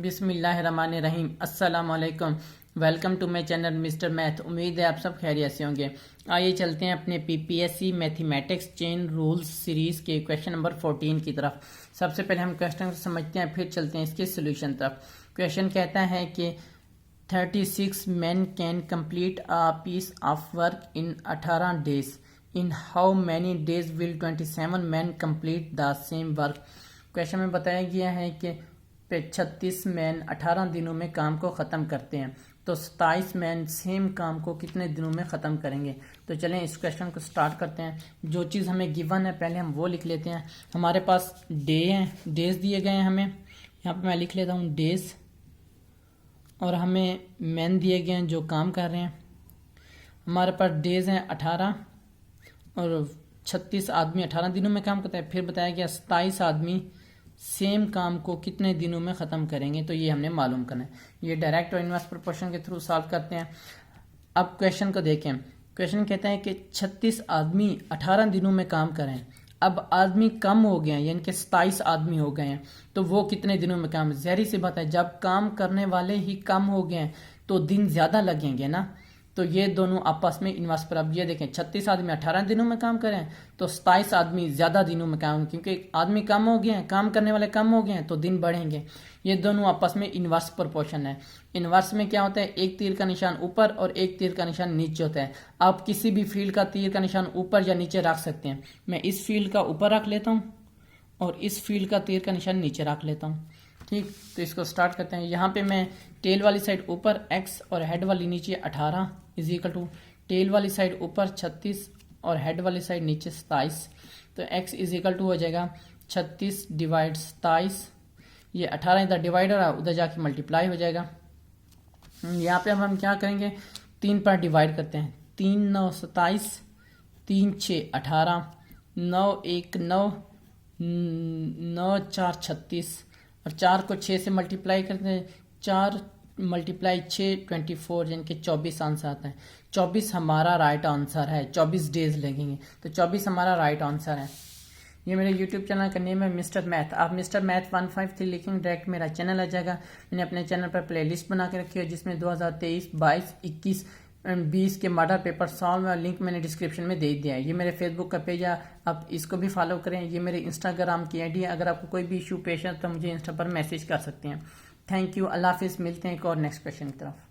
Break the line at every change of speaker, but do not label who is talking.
बिस्मिल्लाहिर्रहमानिर्रहीम। अस्सलाम वालेकुम। Welcome to my channel mister math. उम्मीद है आप सब खैरियत से होंगे। आइए चलते हैं अपने PPSC mathematics chain rules series के क्वेश्चन नंबर 14 की तरफ। सबसे पहले हम क्वेश्चन को समझते हैं, फिर चलते हैं इसके सोल्यूशन तरफ। क्वेश्चन कहता है कि 36 men can complete a piece of work in 18 days. In how many days will 27 men complete the same work. Question में बताया गया है कि 36 मैन 18 दिनों में काम को ख़त्म करते हैं, तो 27 मैन सेम काम को कितने दिनों में ख़त्म करेंगे। तो चलें इस क्वेश्चन को स्टार्ट करते हैं। जो चीज़ हमें गिवन है पहले हम वो लिख लेते हैं। हमारे पास डे हैं, डेज दिए गए हैं हमें। यहाँ पे मैं लिख लेता हूँ डेज, और हमें मैन दिए गए हैं जो काम कर रहे हैं। हमारे पास डेज हैं 18 और 36 आदमी 18 दिनों में काम करता है। फिर बताया गया 27 आदमी सेम काम को कितने दिनों में ख़त्म करेंगे, तो ये हमने मालूम करना है। ये डायरेक्ट और इनवर्स प्रोपोर्शन के थ्रू सॉल्व करते हैं। अब क्वेश्चन को देखें। क्वेश्चन कहता है कि 36 आदमी 18 दिनों में काम करें। अब आदमी कम हो गए हैं, यानी कि 27 आदमी हो गए हैं, तो वो कितने दिनों में काम। ज़ाहिर सी बात है, जब काम करने वाले ही कम हो गए हैं तो दिन ज़्यादा लगेंगे ना। तो ये दोनों आपस में इन्वर्स पर। अब ये देखें, 36 आदमी 18 दिनों में काम करें तो 27 आदमी ज़्यादा दिनों में काम, क्योंकि आदमी कम हो गए हैं, काम करने वाले कम हो गए हैं, तो दिन बढ़ेंगे। ये दोनों आपस में इन्वर्स प्रोपोर्शन है। इन्वर्स में क्या होता है, एक तीर का निशान ऊपर और एक तीर का निशान नीचे होता है। आप किसी भी फील्ड का तीर का निशान ऊपर या नीचे रख सकते हैं। मैं इस फील्ड का ऊपर रख लेता हूँ और इस फील्ड का तीर का निशान नीचे रख लेता हूँ। ठीक, तो इसको स्टार्ट करते हैं। यहाँ पे मैं टेल वाली साइड ऊपर x और हेड वाली नीचे 18 इज इक्वल टू टेल वाली साइड ऊपर 36 और हेड वाली साइड नीचे 27। तो x इज इक्वल टू हो जाएगा 36 डिवाइड 27। ये 18 इधर डिवाइड हो रहा है, उधर जाके मल्टीप्लाई हो जाएगा। यहाँ पे अब हम क्या करेंगे, 3 पर डिवाइड करते हैं। 3 9 27, 3 6 18, 9 1 9, 9 4 36 और 4 को 6 से मल्टीप्लाई करते हैं। 4 मल्टीप्लाई 6 24, यानी कि 24 आंसर आता है। 24 हमारा राइट आंसर है। 24 डेज लगेंगे, तो 24 हमारा राइट आंसर है। ये मेरे यूट्यूब चैनल का नेम है मिस्टर मैथ। आप मिस्टर मैथ 153 लिखेंगे, डायरेक्ट मेरा चैनल आ जाएगा। मैंने अपने चैनल पर प्लेलिस्ट बना के रखी है जिसमें 2023, 22, 21 एंड 20 के मॉडल पेपर सॉल्व है। लिंक मैंने डिस्क्रिप्शन में दे दिया है। ये मेरे फेसबुक का पेज है, आप इसको भी फॉलो करें। ये मेरे इंस्टाग्राम की आईडी है। अगर आपको कोई भी इशू पेश है तो मुझे इंस्टा पर मैसेज कर सकते हैं। थैंक यू, अल्लाह हाफिज़। मिलते हैं एक और नेक्स्ट क्वेश्चन की तरफ।